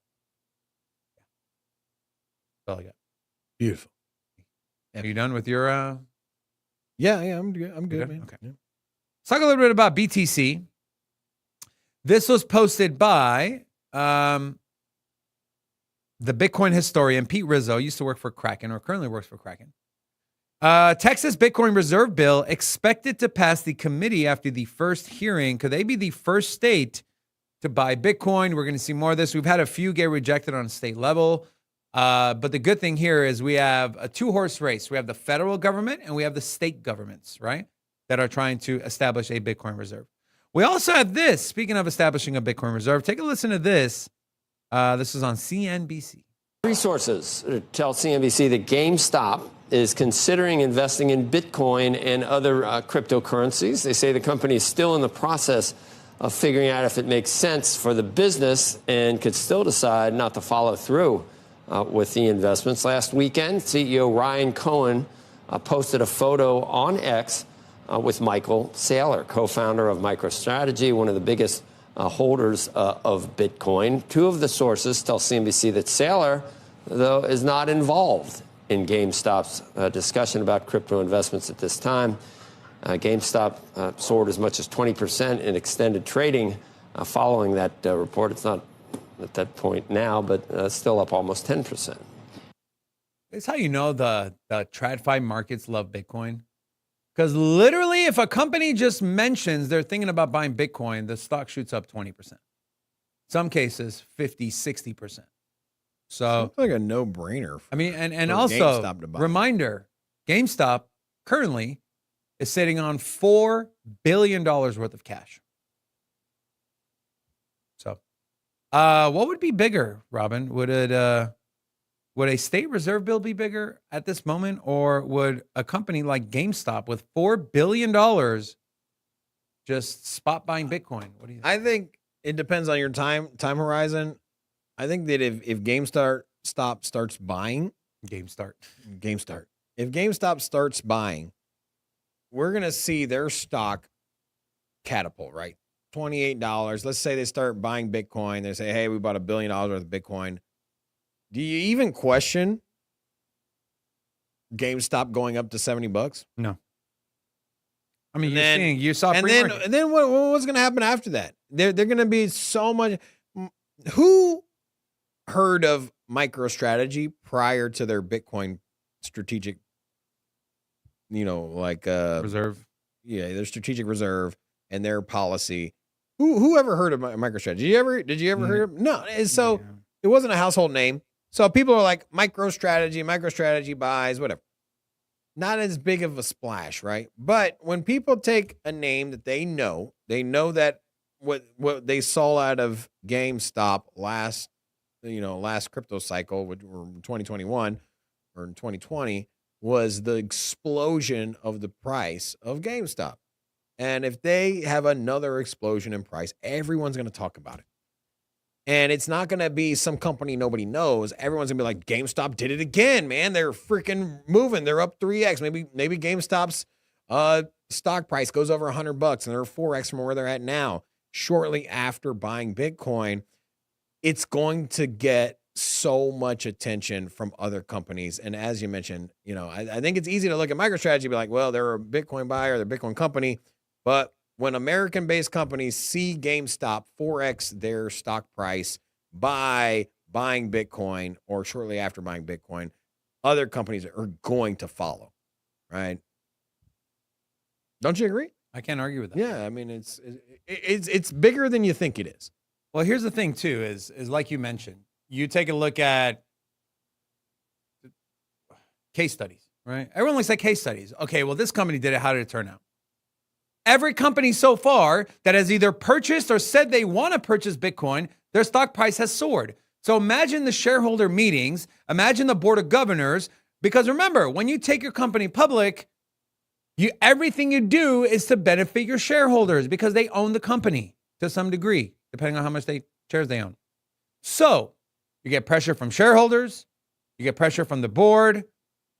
that's all I got. Beautiful. Are you done with your Yeah, I'm good, man. Okay. Yeah. Let's talk a little bit about BTC. This was posted by the Bitcoin historian, Pete Rizzo, used to work for Kraken or currently works for Kraken. Texas Bitcoin Reserve Bill expected to pass the committee after the first hearing. Could they be the first state to buy Bitcoin? We're going to see more of this. We've had a few get rejected on a state level. But the good thing here is we have a 2-horse race. We have the federal government and we have the state governments, right, that are trying to establish a Bitcoin reserve. We also have this. Speaking of establishing a Bitcoin reserve, take a listen to this. This is on CNBC. Resources tell CNBC that GameStop is considering investing in Bitcoin and other cryptocurrencies. They say the company is still in the process of figuring out if it makes sense for the business and could still decide not to follow through with the investments. Last weekend, CEO Ryan Cohen posted a photo on X with Michael Saylor, co-founder of MicroStrategy, one of the biggest holders of Bitcoin. 2 of the sources tell CNBC that Saylor, though, is not involved in GameStop's discussion about crypto investments at this time. GameStop soared as much as 20% in extended trading following that report. It's not at that point now, but still up almost 10%. It's how you know the TradFi markets love Bitcoin. Because literally, if a company just mentions they're thinking about buying Bitcoin, the stock shoots up 20%. Some cases, 50, 60%. So it's like a no-brainer. I mean, and also, reminder, GameStop currently is sitting on $4 billion worth of cash. So what would be bigger, Robin? Would a state reserve bill be bigger at this moment, or would a company like GameStop with $4 billion just spot buying Bitcoin? What do you think? I think it depends on your time horizon. I think that if GameStop starts buying, if GameStop starts buying, we're gonna see their stock catapult, right? $28. Let's say they start buying Bitcoin. They say, hey, we bought $1 billion worth of Bitcoin. Do you even question GameStop going up to $70? No. I mean, you saw and then what's going to happen after that? They're going to be so much. Who heard of MicroStrategy prior to their Bitcoin strategic, reserve? Yeah, their strategic reserve and their policy. Who ever heard of MicroStrategy? Did you ever hear of? No. So it wasn't a household name. So people are like MicroStrategy buys, whatever. Not as big of a splash, right? But when people take a name that they know that what they saw out of GameStop last crypto cycle, which were 2021 or in 2020, was the explosion of the price of GameStop. And if they have another explosion in price, everyone's going to talk about it. And it's not going to be some company nobody knows. Everyone's going to be like, GameStop did it again, man. They're freaking moving. They're up 3x. Maybe GameStop's stock price goes over $100 and they're 4x from where they're at now. Shortly after buying Bitcoin, it's going to get so much attention from other companies. And as you mentioned, I think it's easy to look at MicroStrategy and be like, well, they're a Bitcoin buyer, they're a Bitcoin company. But when American-based companies see GameStop 4x their stock price by buying Bitcoin or shortly after buying Bitcoin, other companies are going to follow, right? Don't you agree? I can't argue with that. Yeah, I mean, it's bigger than you think it is. Well, here's the thing, too, is like you mentioned, you take a look at case studies, right? Everyone looks at case studies. Okay, well, this company did it. How did it turn out? Every company so far that has either purchased or said they want to purchase Bitcoin, their stock price has soared. So imagine the shareholder meetings, imagine the board of governors, because remember, when you take your company public, everything you do is to benefit your shareholders because they own the company to some degree, depending on how much shares they own. So you get pressure from shareholders, you get pressure from the board,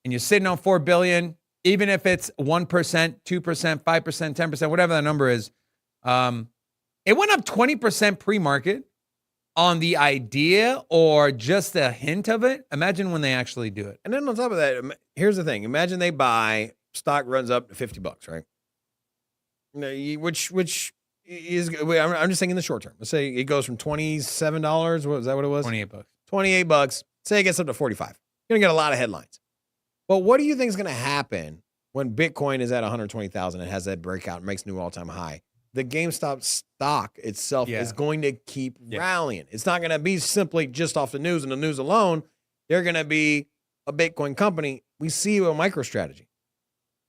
and you're sitting on $4 billion. Even if it's 1%, 2%, 5%, 10%, whatever that number is, it went up 20% pre-market on the idea or just a hint of it. Imagine when they actually do it. And then on top of that, here's the thing. Imagine they buy, stock runs up to $50, right? Which is, I'm just saying in the short term. Let's say it goes from $27. What was that? What it was? $28. $28. Say it gets up to 45. You're gonna get a lot of headlines. But what do you think is going to happen when Bitcoin is at 120,000 and has that breakout and makes new all-time high? The GameStop stock itself is going to keep rallying. It's not going to be simply just off the news and the news alone. They're going to be a Bitcoin company. We see with MicroStrategy.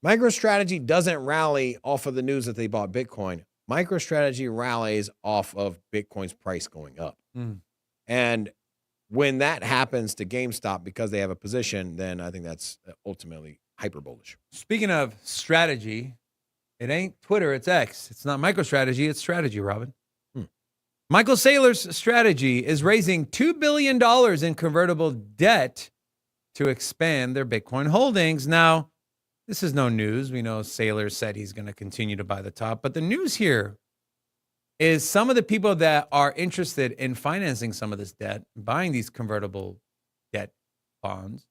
MicroStrategy doesn't rally off of the news that they bought Bitcoin. MicroStrategy rallies off of Bitcoin's price going up. And when that happens to GameStop because they have a position, then I think that's ultimately hyper bullish. Speaking of strategy, it ain't Twitter, it's X. It's not MicroStrategy, it's strategy, Robin. Michael Saylor's strategy is raising $2 billion in convertible debt to expand their Bitcoin holdings. Now, this is no news. We know Saylor said he's going to continue to buy the top, but the news here is some of the people that are interested in financing some of this debt, buying these convertible debt bonds,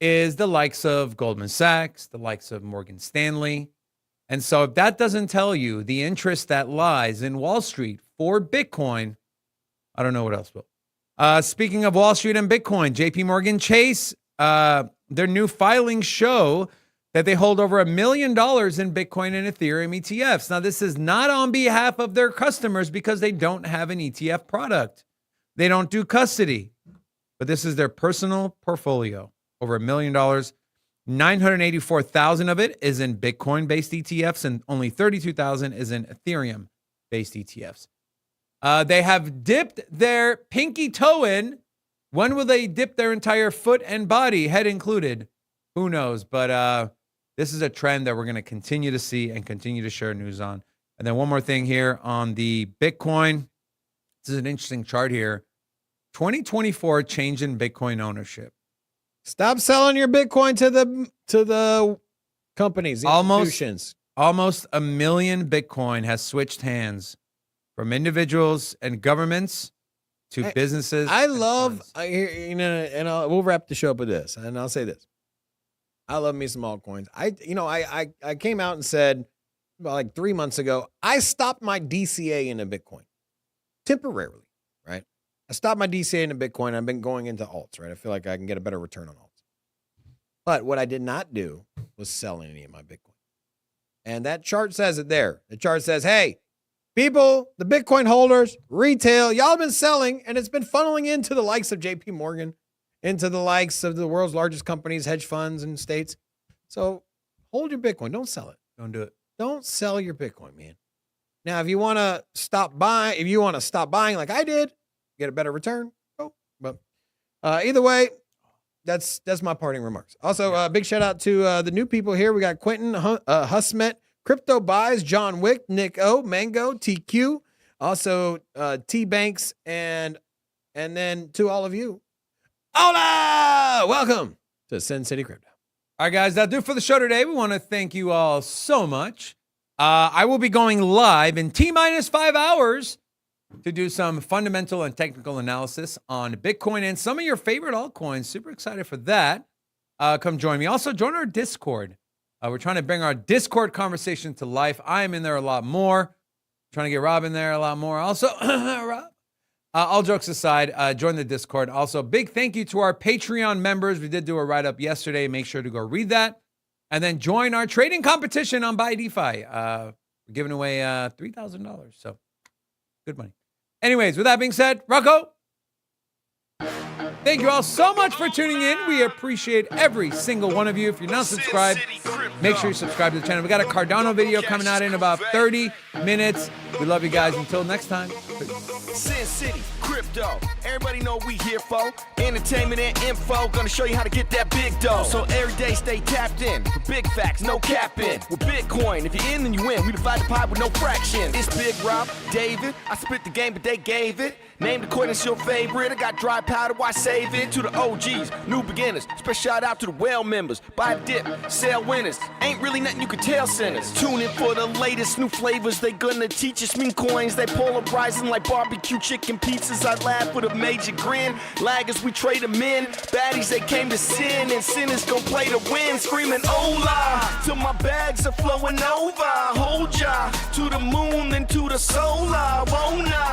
is the likes of Goldman Sachs, the likes of Morgan Stanley. And so if that doesn't tell you the interest that lies in Wall Street for Bitcoin, I don't know what else will. Speaking of Wall Street and Bitcoin, JP Morgan Chase, their new filings show that they hold over $1 million in Bitcoin and Ethereum ETFs. Now, this is not on behalf of their customers because they don't have an ETF product. They don't do custody, but this is their personal portfolio. Over $1 million. 984,000 of it is in Bitcoin-based ETFs, and only 32,000 is in Ethereum-based ETFs. They have dipped their pinky toe in. When will they dip their entire foot and body, head included? Who knows? But this is a trend that we're going to continue to see and continue to share news on. And then one more thing here on the Bitcoin. This is an interesting chart here. 2024 change in Bitcoin ownership. Stop selling your Bitcoin to the companies, the institutions. Almost 1 million Bitcoin has switched hands from individuals and governments to businesses. I love, we'll wrap the show up with this, and I'll say this. I love me some altcoins. I came out and said about like 3 months ago, I stopped my DCA into Bitcoin temporarily, right? I stopped my DCA into Bitcoin. I've been going into alts, right? I feel like I can get a better return on alts. But what I did not do was sell any of my Bitcoin. And that chart says it there. The chart says, hey, People, the Bitcoin holders, retail, y'all have been selling, and it's been funneling into the likes of JP Morgan, into the likes of the world's largest companies, hedge funds, and states. So hold your Bitcoin. Don't sell it. Don't do it. Don't sell your Bitcoin, man. Now, if you want to stop buying like I did, get a better return, go. But either way, that's my parting remarks. Also, big shout out to the new people here. We got Quentin Husmet, Crypto Buys, John Wick, Nick O, Mango, TQ, also T Banks, and then to all of you, hola! Welcome to Sin City Crypto. All right, guys, that'll do for the show today. We want to thank you all so much. I will be going live in T-minus 5 hours to do some fundamental and technical analysis on Bitcoin and some of your favorite altcoins. Super excited for that. Come join me. Also, join our Discord. We're trying to bring our Discord conversation to life. I am in there a lot more. Trying to get Rob in there a lot more. Also, Rob. All jokes aside, join the Discord. Also, big thank you to our Patreon members. We did do a write-up yesterday. Make sure to go read that. And then join our trading competition on Buy DeFi. We're giving away $3,000. So good money. Anyways, with that being said, Rocco, thank you all so much for tuning in. We appreciate every single one of you. If you're not subscribed, make sure you subscribe to the channel. We got a Cardano video coming out in about 30 minutes. We love you guys. Until next time. Sin City Crypto. Everybody know we here for entertainment and info. Gonna show you how to get that big dough. So every day stay tapped in. For big facts, no capping. With Bitcoin, if you're in, then you win. We divide the pie with no fraction. It's Big Rob, David. I spit the game, but they gave it. Named according to your favorite. I got dry powder, why save it? To the OGs, new beginners. Special shout out to the well members. Buy the dip, sell winners. Ain't really nothing you can tell sinners. Tune in for the latest new flavors. They gonna teach us mean coins. They polarizing like barbecue chicken pizzas. I laugh with a major grin. Laggers, we trade them in. Baddies, they came to sin. And sinners gon' play to win. Screaming, hola, till my bags are flowing over. Hold ya to the moon and to the solar. Won't I?